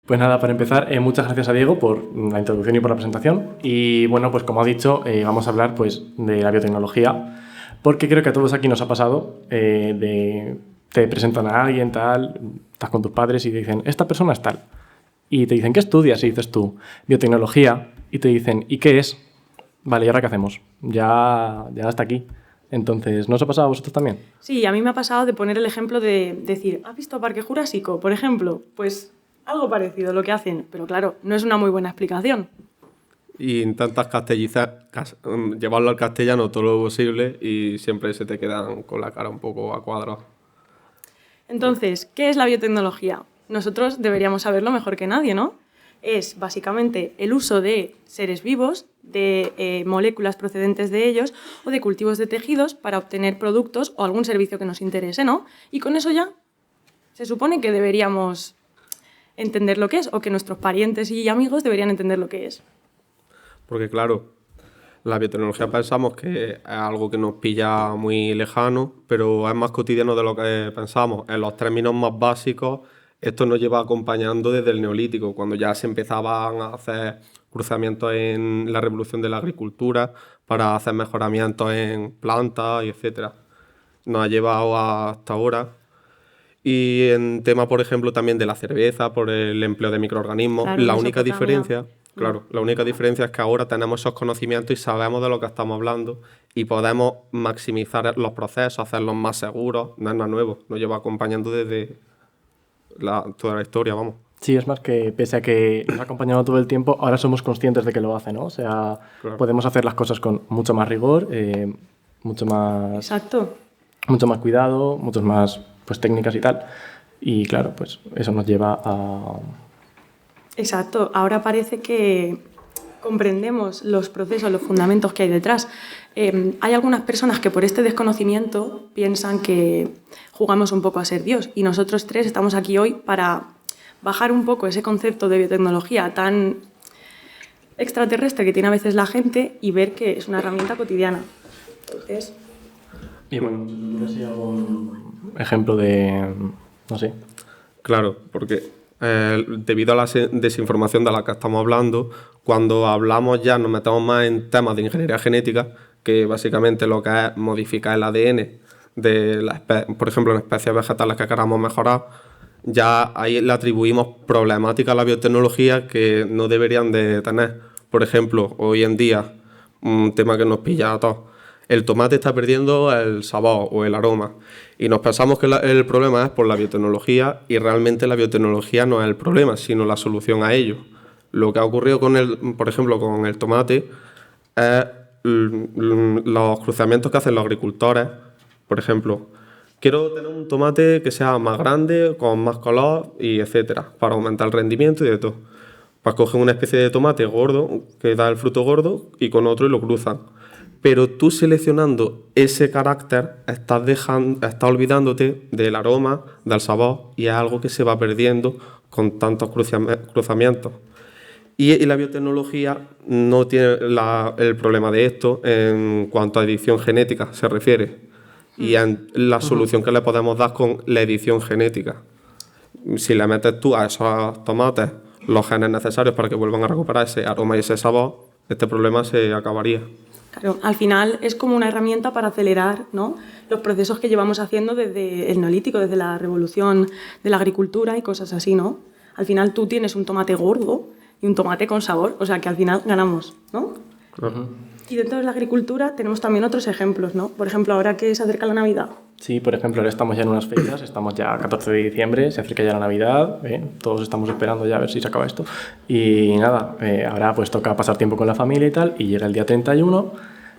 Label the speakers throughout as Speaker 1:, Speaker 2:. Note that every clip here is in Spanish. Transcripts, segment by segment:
Speaker 1: Pues nada, para empezar, muchas gracias a Diego por la introducción y por la presentación. Y bueno, pues como ha dicho, vamos a hablar pues de la biotecnología, porque creo que a todos aquí nos ha pasado te presentan a alguien, tal, estás con tus padres y te dicen, esta persona es tal. Y te dicen, ¿qué estudias? Y dices tú, biotecnología. Y te dicen, ¿y qué es? Vale, ¿y ahora qué hacemos? Ya hasta aquí. Entonces, ¿no os ha pasado a vosotros también?
Speaker 2: Sí, a mí me ha pasado de poner el ejemplo de decir, ¿has visto Parque Jurásico, por ejemplo? Pues algo parecido a lo que hacen, pero claro, no es una muy buena explicación.
Speaker 3: Y intentas llevarlo al castellano todo lo posible y siempre se te quedan con la cara un poco a cuadrado.
Speaker 2: Entonces, ¿qué es la biotecnología? Nosotros deberíamos saberlo mejor que nadie, ¿no? Es básicamente el uso de seres vivos, de moléculas procedentes de ellos o de cultivos de tejidos para obtener productos o algún servicio que nos interese, ¿no? Y con eso ya se supone que deberíamos entender lo que es, o que nuestros parientes y amigos deberían entender lo que es.
Speaker 3: Porque claro, la biotecnología pensamos que es algo que nos pilla muy lejano, pero es más cotidiano de lo que pensamos. En los términos más básicos, esto nos lleva acompañando desde el Neolítico, cuando ya se empezaban a hacer cruzamientos en la revolución de la agricultura para hacer mejoramientos en plantas y etcétera. Nos ha llevado hasta ahora. Y en tema, por ejemplo, también de la cerveza, por el empleo de microorganismos,
Speaker 2: Claro,
Speaker 3: la única
Speaker 2: Mesopotamia.
Speaker 3: diferencia, claro, la única diferencia es que ahora tenemos esos conocimientos y sabemos de lo que estamos hablando y podemos maximizar los procesos, hacerlos más seguros, no es nada nuevo, nos lleva acompañando desde toda la historia, vamos.
Speaker 1: Sí, es más que pese a que nos ha acompañado todo el tiempo, ahora somos conscientes de que lo hace, ¿no? O sea,
Speaker 3: Claro.
Speaker 1: podemos hacer las cosas con mucho más rigor, mucho más cuidado, muchas más pues, técnicas y tal. Y claro, pues eso nos lleva a...
Speaker 2: Exacto. Ahora parece que comprendemos los procesos, los fundamentos que hay detrás. Hay algunas personas que por este desconocimiento piensan que jugamos un poco a ser Dios y nosotros tres estamos aquí hoy para bajar un poco ese concepto de biotecnología tan extraterrestre que tiene a veces la gente y ver que es una herramienta cotidiana. Entonces...
Speaker 1: Y bueno, no sé si algún ejemplo de... no sé.
Speaker 3: Claro, porque debido a la desinformación de la que estamos hablando, cuando hablamos ya nos metemos más en temas de ingeniería genética, que básicamente lo que es modificar el ADN por ejemplo, en especies vegetales que queramos mejorar, ya ahí le atribuimos problemáticas a la biotecnología que no deberían de tener. Por ejemplo, hoy en día, un tema que nos pilla a todos, el tomate está perdiendo el sabor o el aroma y nos pensamos que el problema es por la biotecnología y realmente la biotecnología no es el problema, sino la solución a ello. Lo que ha ocurrido por ejemplo, con el tomate es los cruzamientos que hacen los agricultores. Por ejemplo, quiero tener un tomate que sea más grande, con más color y etcétera, para aumentar el rendimiento y de todo. Pues cogen una especie de tomate gordo, que da el fruto gordo, y con otro y lo cruzan. Pero tú seleccionando ese carácter estás olvidándote del aroma, del sabor, y es algo que se va perdiendo con tantos cruzamientos. Y la biotecnología no tiene el problema de esto en cuanto a edición genética se refiere. Y en la solución que le podemos dar con la edición genética. Si le metes tú a esos tomates los genes necesarios para que vuelvan a recuperar ese aroma y ese sabor, este problema se acabaría.
Speaker 2: Claro, al final es como una herramienta para acelerar, ¿no?, los procesos que llevamos haciendo desde el Neolítico, desde la revolución de la agricultura y cosas así, ¿no? Al final tú tienes un tomate gordo y un tomate con sabor, o sea que al final ganamos, ¿no?
Speaker 3: Claro.
Speaker 2: Y dentro de la agricultura tenemos también otros ejemplos, ¿no? Por ejemplo, ahora que se acerca la Navidad.
Speaker 1: Sí, por ejemplo, ahora estamos ya en unas fechas, estamos ya a 14 de diciembre, se acerca ya la Navidad, todos estamos esperando ya a ver si se acaba esto. Y nada, ahora pues toca pasar tiempo con la familia y tal, y llega el día 31,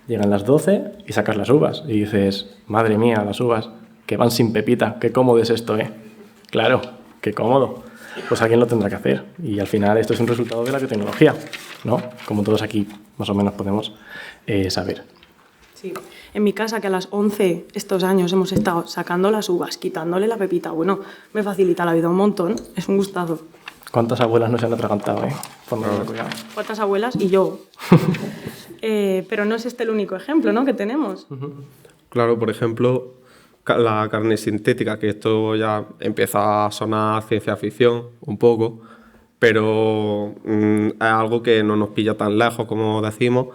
Speaker 1: llegan las 12 y sacas las uvas. Y dices, madre mía, las uvas, que van sin pepita, qué cómodo es esto, ¿eh? Claro, qué cómodo. Pues alguien lo tendrá que hacer. Y al final esto es un resultado de la biotecnología, ¿no? Como todos aquí más o menos podemos saber.
Speaker 2: Sí. En mi casa, que a las 11 estos años hemos estado sacando las uvas, quitándole la pepita, bueno, me facilita la vida un montón, es un gustazo.
Speaker 1: ¿Cuántas abuelas no se han atragantado, por no tener cuidado?
Speaker 2: ¿Cuántas abuelas? Y yo. Pero no es este el único ejemplo, ¿no?, que tenemos.
Speaker 3: Claro, por ejemplo, la carne sintética, que esto ya empieza a sonar ciencia ficción un poco, pero es algo que no nos pilla tan lejos como decimos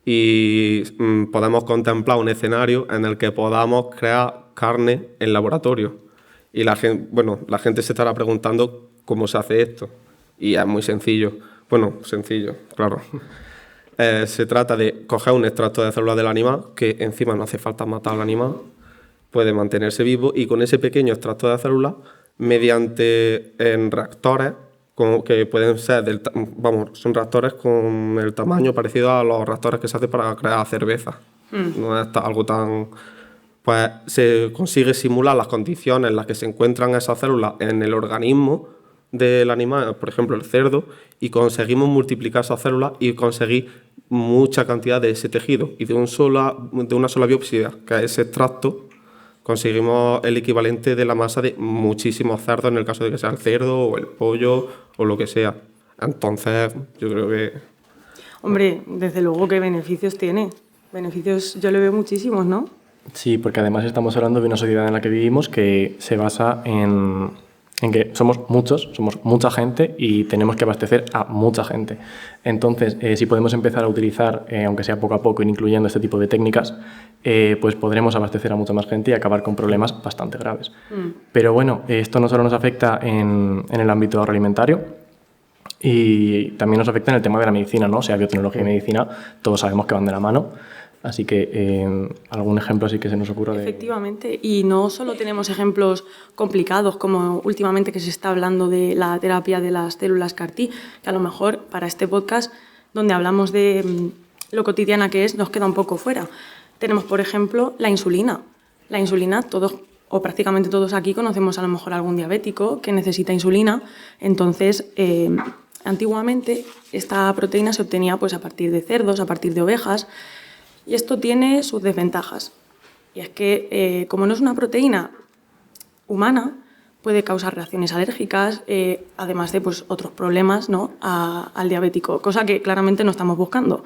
Speaker 3: y podemos contemplar un escenario en el que podamos crear carne en laboratorio. Y la gente se estará preguntando cómo se hace esto. Y es muy sencillo. Bueno, sencillo, claro. Se trata de coger un extracto de células del animal, que encima no hace falta matar al animal, puede mantenerse vivo, y con ese pequeño extracto de células, mediante reactores, que pueden ser, son reactores con el tamaño parecido a los reactores que se hacen para crear cerveza. No es algo tan... Pues se consigue simular las condiciones en las que se encuentran esas células en el organismo del animal, por ejemplo el cerdo, y conseguimos multiplicar esas células y conseguir mucha cantidad de ese tejido. Y de una sola biopsia, que es ese extracto, conseguimos el equivalente de la masa de muchísimos cerdos, en el caso de que sea el cerdo o el pollo o lo que sea. Entonces, yo creo que...
Speaker 2: Hombre, desde luego que beneficios tiene. Beneficios yo le veo muchísimos, ¿no?
Speaker 1: Sí, porque además estamos hablando de una sociedad en la que vivimos que se basa en que somos muchos, somos mucha gente y tenemos que abastecer a mucha gente. Entonces, si podemos empezar a utilizar, aunque sea poco a poco, incluyendo este tipo de técnicas, pues podremos abastecer a mucha más gente y acabar con problemas bastante graves. Pero bueno, esto no solo nos afecta en el ámbito agroalimentario, y también nos afecta en el tema de la medicina, ¿no? O sea, biotecnología y medicina, todos sabemos que van de la mano. Así que algún ejemplo sí que se nos ocurra.
Speaker 2: Efectivamente, y no solo tenemos ejemplos complicados, como últimamente que se está hablando de la terapia de las células CAR-T, que a lo mejor para este podcast, donde hablamos de lo cotidiana que es, nos queda un poco fuera. Tenemos, por ejemplo, la insulina. La insulina, todos o prácticamente todos aquí conocemos a lo mejor algún diabético que necesita insulina. Entonces, antiguamente esta proteína se obtenía pues, a partir de cerdos, a partir de ovejas, y esto tiene sus desventajas. Y es que, como no es una proteína humana, puede causar reacciones alérgicas, además de pues, otros problemas, ¿no? al diabético, cosa que claramente no estamos buscando.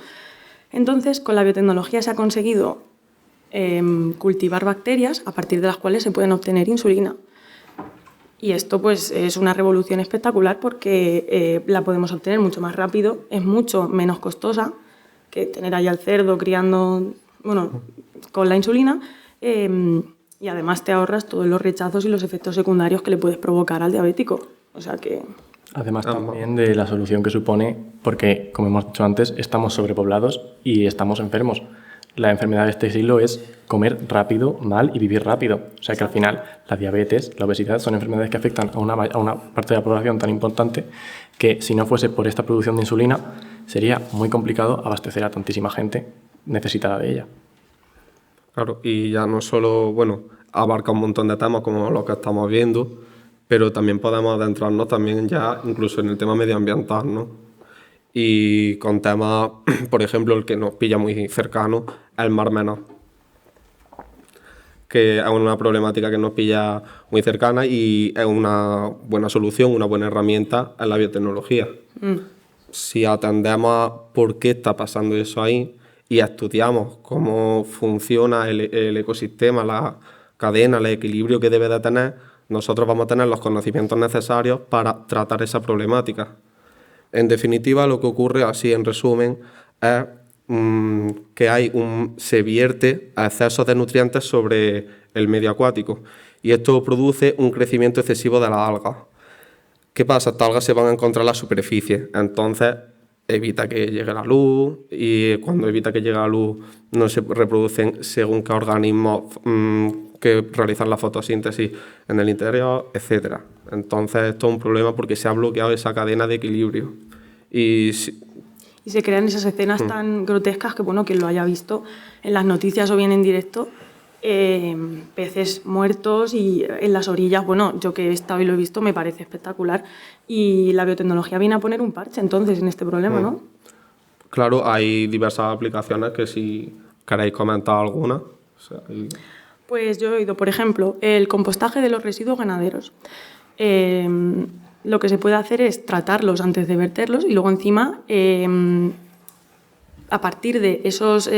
Speaker 2: Entonces, con la biotecnología se ha conseguido cultivar bacterias a partir de las cuales se pueden obtener insulina. Y esto pues, es una revolución espectacular porque la podemos obtener mucho más rápido, es mucho menos costosa que tener ahí al cerdo criando, con la insulina, y además te ahorras todos los rechazos y los efectos secundarios que le puedes provocar al diabético. O sea que...
Speaker 1: Además también de la solución que supone, porque como hemos dicho antes, estamos sobrepoblados y estamos enfermos. La enfermedad de este siglo es comer rápido, mal y vivir rápido. O sea que al final la diabetes, la obesidad son enfermedades que afectan a una parte de la población tan importante que si no fuese por esta producción de insulina sería muy complicado abastecer a tantísima gente necesitada de ella.
Speaker 3: Claro, y ya no solo, abarca un montón de temas como lo que estamos viendo, pero también podemos adentrarnos también ya incluso en el tema medioambiental, ¿no? Y con temas, por ejemplo, el que nos pilla muy cercano, el Mar Menor, que es una problemática que nos pilla muy cercana y es una buena solución, una buena herramienta en la biotecnología. Si atendemos a por qué está pasando eso ahí y estudiamos cómo funciona el ecosistema, la cadena, el equilibrio que debe de tener, nosotros vamos a tener los conocimientos necesarios para tratar esa problemática. En definitiva, lo que ocurre, así en resumen, es que se vierte a excesos de nutrientes sobre el medio acuático y esto produce un crecimiento excesivo de las algas. ¿Qué pasa? Estas algas se van a encontrar en la superficie, entonces evita que llegue la luz y cuando evita que llegue la luz no se reproducen según qué organismos que realizan la fotosíntesis en el interior, etc. Entonces esto es un problema porque se ha bloqueado esa cadena de equilibrio. Y
Speaker 2: se crean esas escenas tan grotescas que, quien lo haya visto en las noticias o bien en directo, peces muertos y en las orillas, yo que he estado y lo he visto, me parece espectacular. Y la biotecnología viene a poner un parche entonces en este problema, ¿no?
Speaker 3: Claro, hay diversas aplicaciones que si queréis comentar alguna.
Speaker 2: Pues yo he oído, por ejemplo, el compostaje de los residuos ganaderos. Lo que se puede hacer es tratarlos antes de verterlos y luego encima, a partir de esos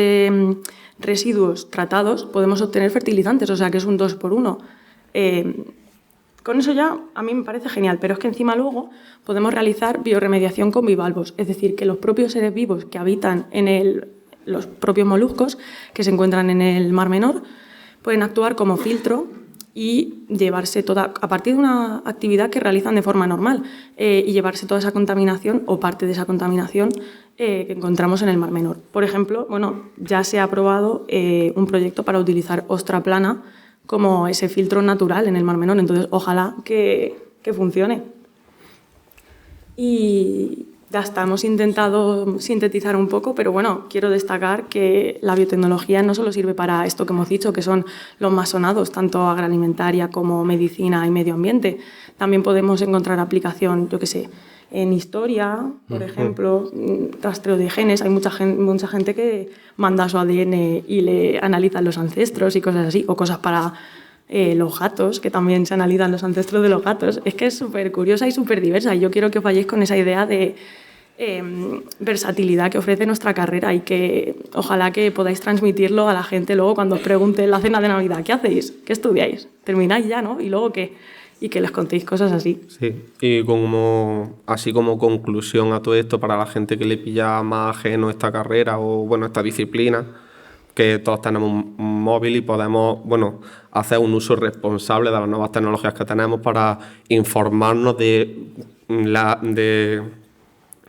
Speaker 2: residuos tratados, podemos obtener fertilizantes, o sea que es un 2 por 1. Con eso ya a mí me parece genial, pero es que encima luego podemos realizar bioremediación con bivalvos, es decir, que los propios seres vivos que habitan en los propios moluscos que se encuentran en el Mar Menor pueden actuar como filtro y llevarse a partir de una actividad que realizan de forma normal, y llevarse toda esa contaminación o parte de esa contaminación que encontramos en el Mar Menor. Por ejemplo, ya se ha aprobado un proyecto para utilizar ostra plana como ese filtro natural en el Mar Menor, entonces ojalá que funcione. Y ya está, hemos intentado sintetizar un poco, pero bueno, quiero destacar que la biotecnología no solo sirve para esto que hemos dicho, que son los más sonados, tanto agroalimentaria como medicina y medio ambiente. También podemos encontrar aplicación, yo qué sé, en historia, por ejemplo, rastreo de genes. Hay mucha gente que manda su ADN y le analizan los ancestros y cosas así, o cosas para los gatos, que también se analizan los ancestros de los gatos. Es que es súper curiosa y súper diversa, y yo quiero que os vayáis con esa idea de versatilidad que ofrece nuestra carrera, y que ojalá que podáis transmitirlo a la gente luego cuando os pregunten en la cena de Navidad: ¿qué hacéis? ¿Qué estudiáis? ¿Termináis ya, no? ¿Y luego qué? Y que les contéis cosas así.
Speaker 3: Sí, y así como conclusión a todo esto, para la gente que le pilla más ajeno esta carrera o esta disciplina, que todos tenemos un móvil y podemos hacer un uso responsable de las nuevas tecnologías que tenemos para informarnos de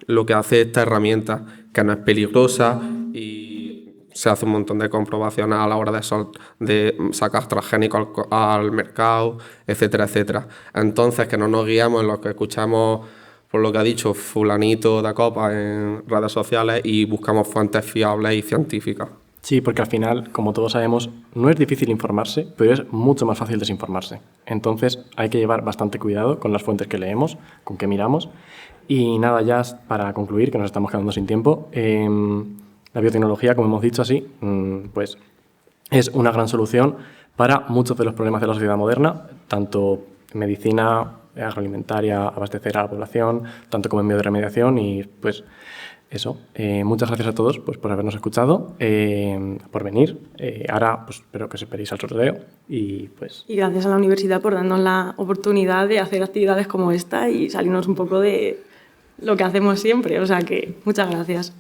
Speaker 3: lo que hace esta herramienta, que no es peligrosa, y se hace un montón de comprobaciones a la hora de sacar transgénicos al mercado, etcétera, etcétera. Entonces, que no nos guiamos en lo que escuchamos por lo que ha dicho fulanito de copa en redes sociales, y buscamos fuentes fiables y científicas.
Speaker 1: Sí, porque al final, como todos sabemos, no es difícil informarse, pero es mucho más fácil desinformarse. Entonces hay que llevar bastante cuidado con las fuentes que leemos, con qué miramos. Y nada, ya para concluir, que nos estamos quedando sin tiempo, la biotecnología, como hemos dicho así, pues es una gran solución para muchos de los problemas de la sociedad moderna, tanto en medicina, agroalimentaria, abastecer a la población, tanto como en bioremediación. Y pues eso, muchas gracias a todos pues, por habernos escuchado, por venir. Ahora pues, espero que os esperéis al sorteo y pues...
Speaker 2: Y gracias a la universidad por darnos la oportunidad de hacer actividades como esta y salirnos un poco de lo que hacemos siempre. O sea que muchas gracias.